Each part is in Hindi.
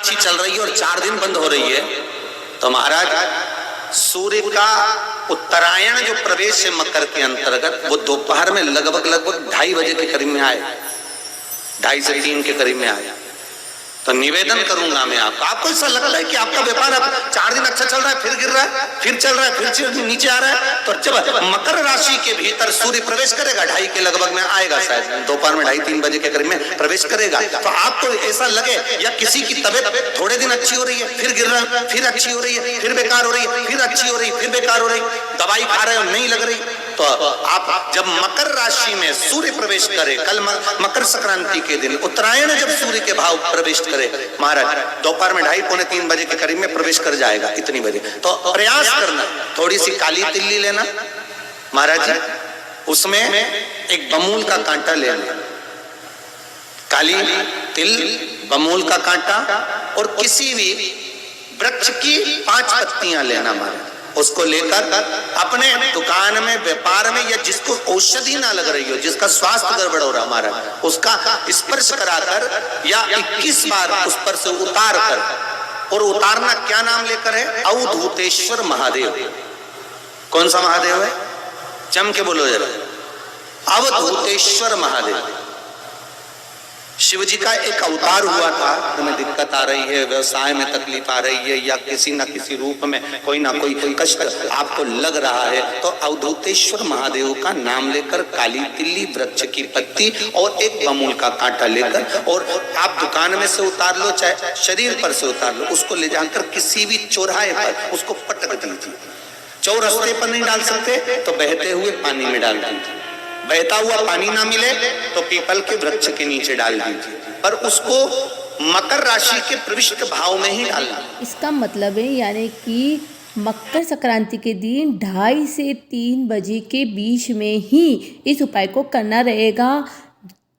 अच्छी चल रही है और 4 दिन बंद हो रही है, तो महाराज सूर्य का उत्तरायण जो प्रवेश है मकर के अंतर्गत, वो दोपहर में लगभग 2:30 बजे के करीब में आए, 2:30 से 3 के करीब में आए। तो निवेदन करूंगा मैं आपको ऐसा लगता है कि आपका व्यापार 4 दिन अच्छा चल रहा है, फिर गिर रहा है, फिर चल रहा है, फिर नीचे आ रहा है, तो जब मकर राशि के भीतर सूर्य प्रवेश करेगा 2:30 के लगभग में आएगा, शायद दोपहर में 2:30-3 बजे के करीब में प्रवेश करेगा, तो आपको ऐसा लगे या किसी की तबियत थोड़े दिन अच्छी हो रही है, फिर गिर रहा है, फिर अच्छी हो रही है, फिर बेकार हो रही है, फिर अच्छी हो रही है, फिर बेकार हो रही, दवाई खा रहे हो नहीं लग रही, तो आप जब मकर राशि में सूर्य प्रवेश करे, कल मकर संक्रांति के दिन उत्तरायण जब सूर्य के भाव प्रवेश करे महाराज, दोपहर में 2:30-3 बजे के करीब में प्रवेश कर जाएगा, इतनी बजे, तो प्रयास करना थोड़ी सी काली तिल्ली लेना महाराज जी, उसमें एक बमूल का कांटा लेना, काली तिल, बमूल का कांटा और किसी भी वृक्ष की 5 पत्तियां लेना महाराज, उसको लेकर अपने दुकान में, व्यापार में, या जिसको औषधि ना लग रही हो, जिसका स्वास्थ्य गड़बड़ हो रहा हमारा, उसका स्पर्श कराकर या 21 बार उस पर से उतार कर, और उतारना क्या नाम लेकर है, अवधूतेश्वर महादेव। कौन सा महादेव है, जम के बोलो जरा, अवधूतेश्वर महादेव। शिव जी का एक अवतार हुआ था, तुम्हें दिक्कत आ रही है, व्यवसाय में तकलीफ आ रही है, या किसी न किसी रूप में कोई ना कोई कष्ट आपको लग रहा है, तो अवधूतेश्वर महादेव का नाम लेकर काली तिल्ली, वृक्ष की पत्ती और एक बमूल का कांटा लेकर, और आप दुकान में से उतार लो, चाहे शरीर पर से उतार लो, उसको ले जाकर किसी भी चौराहे पर उसको पटक दीजिए। चौरस्ते पर नहीं डाल सकते तो बहते हुए पानी में डाल दीजिए, बहता हुआ पानी ना मिले तो पीपल के वृक्ष के नीचे डाल दीजिए, पर उसको मकर राशि के प्रविष्ट भाव में ही डालना। इसका मतलब है यानी कि मकर संक्रांति के दिन 2:30 से 3 बजे के बीच में ही इस उपाय को करना रहेगा।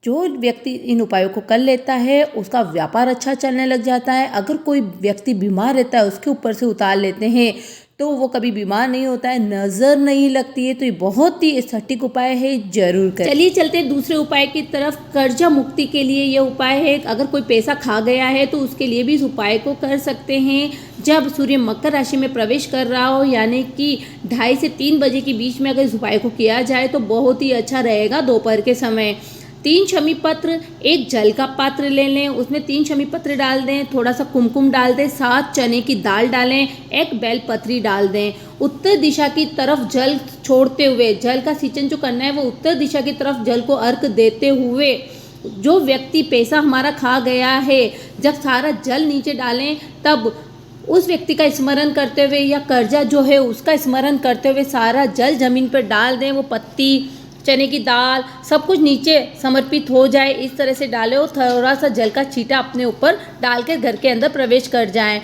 जो व्यक्ति इन उपायों को कर लेता है उसका व्यापार अच्छा चलने लग जाता है। अगर कोई व्यक्ति बीमार रहता है उसके ऊपर से उतार लेते हैं तो वो कभी बीमार नहीं होता है, नज़र नहीं लगती है। तो ये बहुत ही सटीक उपाय है, जरूर करें। चलिए चलते हैं दूसरे उपाय की तरफ। कर्जा मुक्ति के लिए ये उपाय है। अगर कोई पैसा खा गया है तो उसके लिए भी इस उपाय को कर सकते हैं। जब सूर्य मकर राशि में प्रवेश कर रहा हो यानी कि 2:30 से 3 बजे के बीच में अगर इस उपाय को किया जाए तो बहुत ही अच्छा रहेगा। दोपहर के समय 3 शमी पत्र, एक जल का पात्र ले लें, उसमें 3 शमी पत्र डाल दें, थोड़ा सा कुमकुम डाल दें, 7 चने की दाल डालें, एक बेल पत्री डाल दें। उत्तर दिशा की तरफ जल छोड़ते हुए, जल का सिंचन जो करना है वो उत्तर दिशा की तरफ जल को अर्घ देते हुए, जो व्यक्ति पैसा हमारा खा गया है, जब सारा जल नीचे डालें तब उस व्यक्ति का स्मरण करते हुए या कर्जा जो है उसका स्मरण करते हुए सारा जल जमीन पर डाल दें। वो पत्ती, चने की दाल, सब कुछ नीचे समर्पित हो जाए, इस तरह से डालें और थोड़ा सा जल का छींटा अपने ऊपर डाल के घर के अंदर प्रवेश कर जाएं।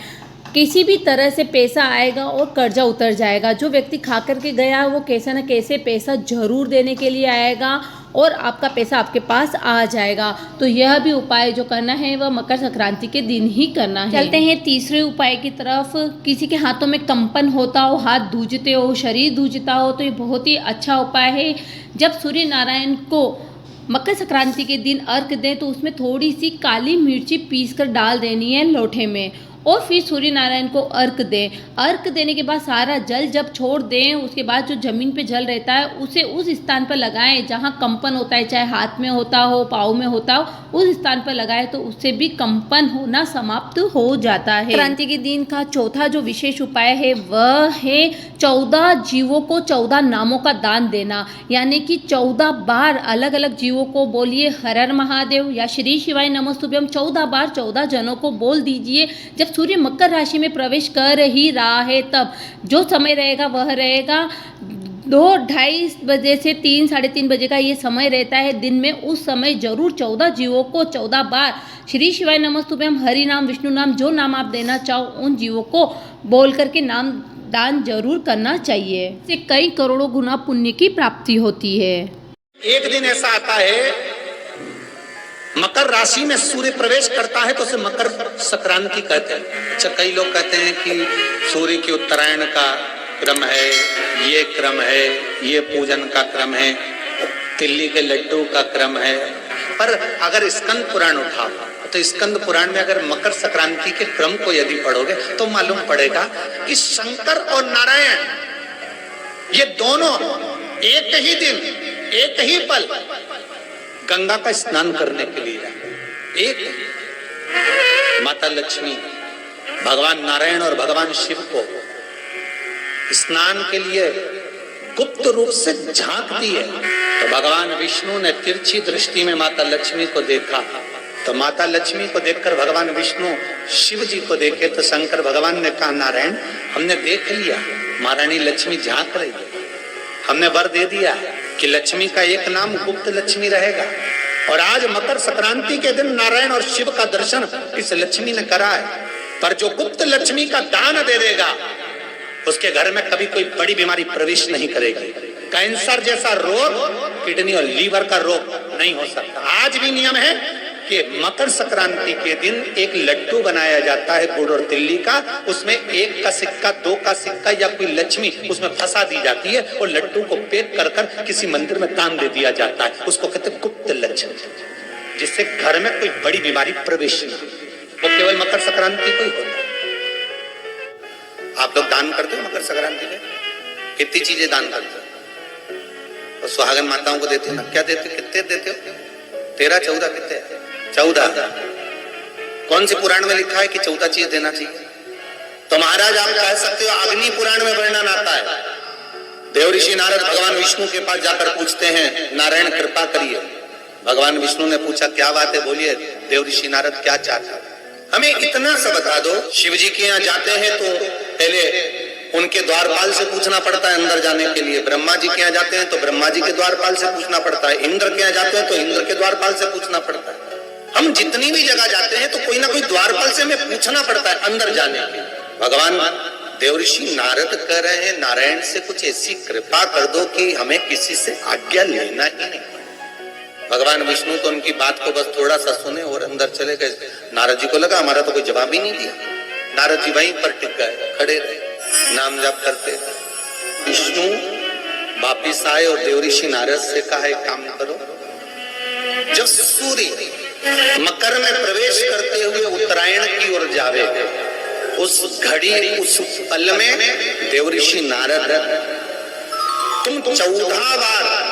किसी भी तरह से पैसा आएगा और कर्जा उतर जाएगा। जो व्यक्ति खा करके गया है वो कैसे न कैसे पैसा जरूर देने के लिए आएगा और आपका पैसा आपके पास आ जाएगा। तो यह भी उपाय जो करना है वह मकर संक्रांति के दिन ही करना है। चलते हैं तीसरे उपाय की तरफ। किसी के हाथों में कंपन होता हो, हाथ दूजते हो, शरीर दूजता हो तो ये बहुत ही अच्छा उपाय है। जब सूर्य नारायण को मकर संक्रांति के दिन अर्घ दें तो उसमें थोड़ी सी काली मिर्ची पीस कर डाल देनी है लोटे में और फिर सूर्य नारायण को अर्घ दें। अर्घ देने के बाद सारा जल जब छोड़ दें उसके बाद जो जमीन पे जल रहता है उसे उस स्थान पर लगाएं जहाँ कंपन होता है, चाहे हाथ में होता हो, पाँव में होता हो, उस स्थान पर लगाएं तो उससे भी कंपन होना समाप्त हो जाता है। संक्रांति के दिन का चौथा जो विशेष उपाय है वह है 14 जीवों को 14 नामों का दान देना। यानी कि 14 बार अलग अलग जीवों को बोलिए हर हर महादेव या श्री शिवाय नमस्तुभ्यम 14 बार 14 जनों को बोल दीजिए। जब सूर्य मकर राशि में प्रवेश कर ही रहा है तब जो समय रहेगा वह रहेगा 2-2:30 बजे से 3-3:30 बजे का ये समय रहता है दिन में। उस समय जरूर 14 जीवों को 14 बार श्री शिवाय नमस्तुभ्यम, हरि नाम, विष्णु नाम, जो नाम आप देना चाहो उन जीवों को बोल करके नाम दान जरूर करना चाहिए। इससे कई करोड़ों गुना पुण्य की प्राप्ति होती है। एक दिन ऐसा आता है मकर राशि में सूर्य प्रवेश करता है तो उसे मकर संक्रांति कहते हैं। अच्छा, कई लोग कहते हैं कि सूर्य के उत्तरायण का क्रम है, ये क्रम है, ये पूजन का क्रम है, तिल्ली के लड्डू का क्रम है। पर अगर स्कंद पुराण उठाओ तो स्कंद पुराण में अगर मकर संक्रांति के क्रम को यदि पढ़ोगे तो मालूम पड़ेगा कि शंकर और नारायण ये दोनों एक ही दिन एक ही पल गंगा का स्नान करने के लिए जाए। एक माता लक्ष्मी भगवान नारायण और भगवान शिव को स्नान के लिए गुप्त रूप से झांकती है। तो भगवान विष्णु ने तिरछी दृष्टि में माता लक्ष्मी को देखा, तो माता लक्ष्मी को देखकर भगवान विष्णु शिव जी को देखे तो शंकर भगवान ने कहा, नारायण हमने देख लिया महारानी लक्ष्मी झांक रही है, हमने वर दे दिया कि लक्ष्मी का एक नाम गुप्त लक्ष्मी रहेगा। और आज मकर संक्रांति के दिन नारायण और शिव का दर्शन इस लक्ष्मी ने करा है। पर जो गुप्त लक्ष्मी का दान दे देगा उसके घर में कभी कोई बड़ी बीमारी प्रवेश नहीं करेगी। कैंसर जैसा रोग, किडनी और लीवर का रोग नहीं हो सकता। आज भी नियम है कि मकर संक्रांति के दिन एक लड्डू बनाया जाता है गुड़ और तिल्ली का, उसमें 1 का सिक्का 2 का सिक्का या कोई लक्ष्मी उसमें फंसा दी जाती है और लड्डू को पैक कर कर किसी मंदिर में दान दे दिया जाता है। उसको कहते हैं गुप्त लक्ष्मी, जिससे घर में कोई बड़ी बीमारी प्रवेश नहीं, वो केवल मकर संक्रांति को ही होता है। आप लोग दान करते हो मकर संक्रांति में? कितनी चीजें दान करते हो? और सुहागन माताओं को देते हो ना? क्या देते हो? कितने देते हो? 13 14 कितने? 14। कौन से पुराण में लिखा है कि 14 चीज देना चाहिए? तो महाराज आप कह सकते हो अग्नि पुराण में वर्णन आता है। देव ऋषि नारद भगवान विष्णु के पास जाकर पूछते हैं, नारायण कृपा करिए। भगवान विष्णु ने पूछा, क्या बात है बोलिए देव ऋषि नारद, क्या चाहते? हमें इतना सा बता दो। शिव जी के यहाँ जाते हैं तो पहले उनके द्वारपाल से पूछना पड़ता है अंदर जाने के लिए। ब्रह्मा जी के यहाँ जाते हैं तो ब्रह्मा जी के द्वारपाल से पूछना पड़ता है। इंद्र के यहाँ जाते हैं तो इंद्र के द्वारपाल से पूछना पड़ता है। हम जितनी भी जगह जाते हैं तो कोई ना कोई द्वारपाल से हमें पूछना पड़ता है अंदर जाने के लिए। भगवान देव ऋषि नारद कह रहे हैं, नारायण से कुछ ऐसी कृपा कर दो कि हमें किसी से आज्ञा लेना ही नहीं। भगवान विष्णु तो उनकी बात को बस थोड़ा सा सुने और अंदर चले गए। नारद जी को लगा हमारा तो कोई जवाब ही नहीं दिया। नारद जी वहीं पर टिक गए, खड़े रहे, नाम जाप करते। विष्णु वापिस आए और देव ऋषि नारद से कहा, एक काम करो, जब सूर्य मकर में प्रवेश करते हुए उत्तरायण की ओर जावे, उस घड़ी उस पल में देव ऋषि नारद तुम 14 बार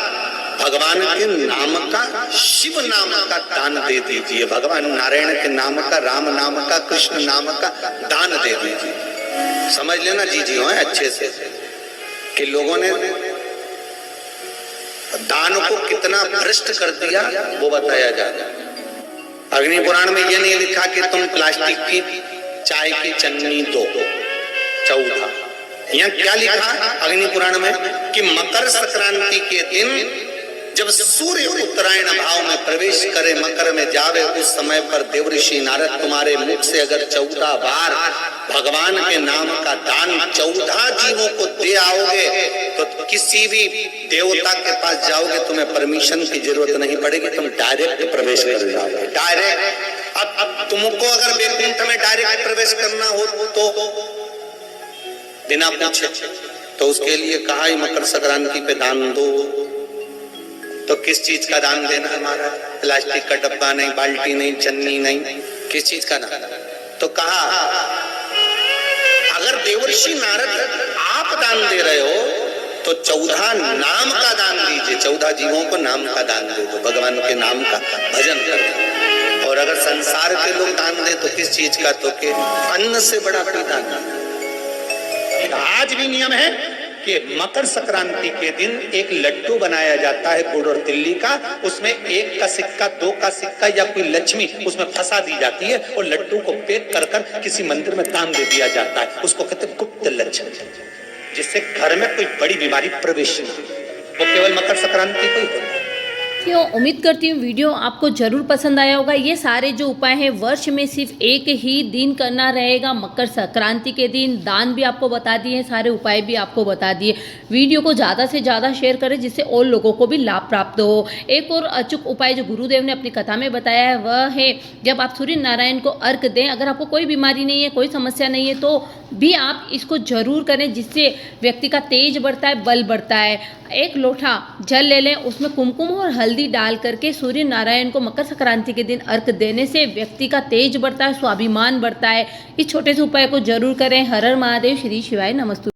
भगवान के नाम का, शिव नाम का दान दे दीजिए। भगवान नारायण के नाम का, राम नाम का, कृष्ण नाम का दान दे दीजिए। समझ लेना जी हो अच्छे से कि लोगों ने दान को कितना भ्रष्ट कर दिया वो बताया जाए। अग्नि पुराण में ये नहीं लिखा कि तुम प्लास्टिक की चाय की चन्नी दो। 14 यहाँ क्या लिखा अग्नि पुराण में कि मकर संक्रांति के दिन जब सूर्य उत्तरायण भाव में प्रवेश करे, मकर में जावे, उस समय पर देव ऋषि नारद तुम्हारे मुख से अगर 14 बार भगवान के नाम का दान 14 जीवों को दे आओगे तो किसी भी देवता के पास जाओगे, तुम्हें परमिशन की जरूरत नहीं पड़ेगी, तुम डायरेक्ट प्रवेश कर जाओगे। डायरेक्ट। अब तुमको अगर वैकुंठ में डायरेक्ट प्रवेश करना हो तो बिना पूछे, तो उसके लिए कहा ही मकर संक्रांति पे दान दो। तो किस चीज का दान देना हमारा? प्लास्टिक का डब्बा नहीं, बाल्टी नहीं, चन्नी नहीं, किस चीज का दान? तो कहा अगर देवर्षि नारद आप दान दे रहे हो तो 14 नाम का दान दीजिए। 14 जीवों को नाम का दान दे दो, भगवान के नाम का भजन कर दो। और अगर संसार के लोग दान दे तो किस चीज का? तो के अन्न से बड़ा कोई दान। आज भी नियम है कि मकर संक्रांति के दिन एक लड्डू बनाया जाता है गुड़ और तिल्ली का, उसमें 1 का सिक्का 2 का सिक्का या कोई लक्ष्मी उसमें फंसा दी जाती है और लड्डू को पैक कर कर किसी मंदिर में दान दे दिया जाता है। उसको कहते हैं गुप्त लक्ष्मी, जिससे घर में कोई बड़ी बीमारी प्रवेश नहीं, वो केवल मकर संक्रांति को ही होता है। क्यों उम्मीद करती हूँ वीडियो आपको ज़रूर पसंद आया होगा। ये सारे जो उपाय हैं वर्ष में सिर्फ एक ही दिन करना रहेगा, मकर संक्रांति के दिन। दान भी आपको बता दिए, सारे उपाय भी आपको बता दिए। वीडियो को ज़्यादा से ज़्यादा शेयर करें जिससे और लोगों को भी लाभ प्राप्त हो। एक और अचूक उपाय जो गुरुदेव ने अपनी कथा में बताया है वह है जब आप सूर्य नारायण को अर्घ दें, अगर आपको कोई बीमारी नहीं है, कोई समस्या नहीं है तो भी आप इसको जरूर करें, जिससे व्यक्ति का तेज बढ़ता है, बल बढ़ता है। 1 लोटा जल ले लें, उसमें कुमकुम और हल्दी हल्दी डाल करके सूर्य नारायण को मकर संक्रांति के दिन अर्घ देने से व्यक्ति का तेज बढ़ता है, स्वाभिमान बढ़ता है। इस छोटे से उपाय को जरूर करें। हर हर महादेव, श्री शिवाय नमस्तु।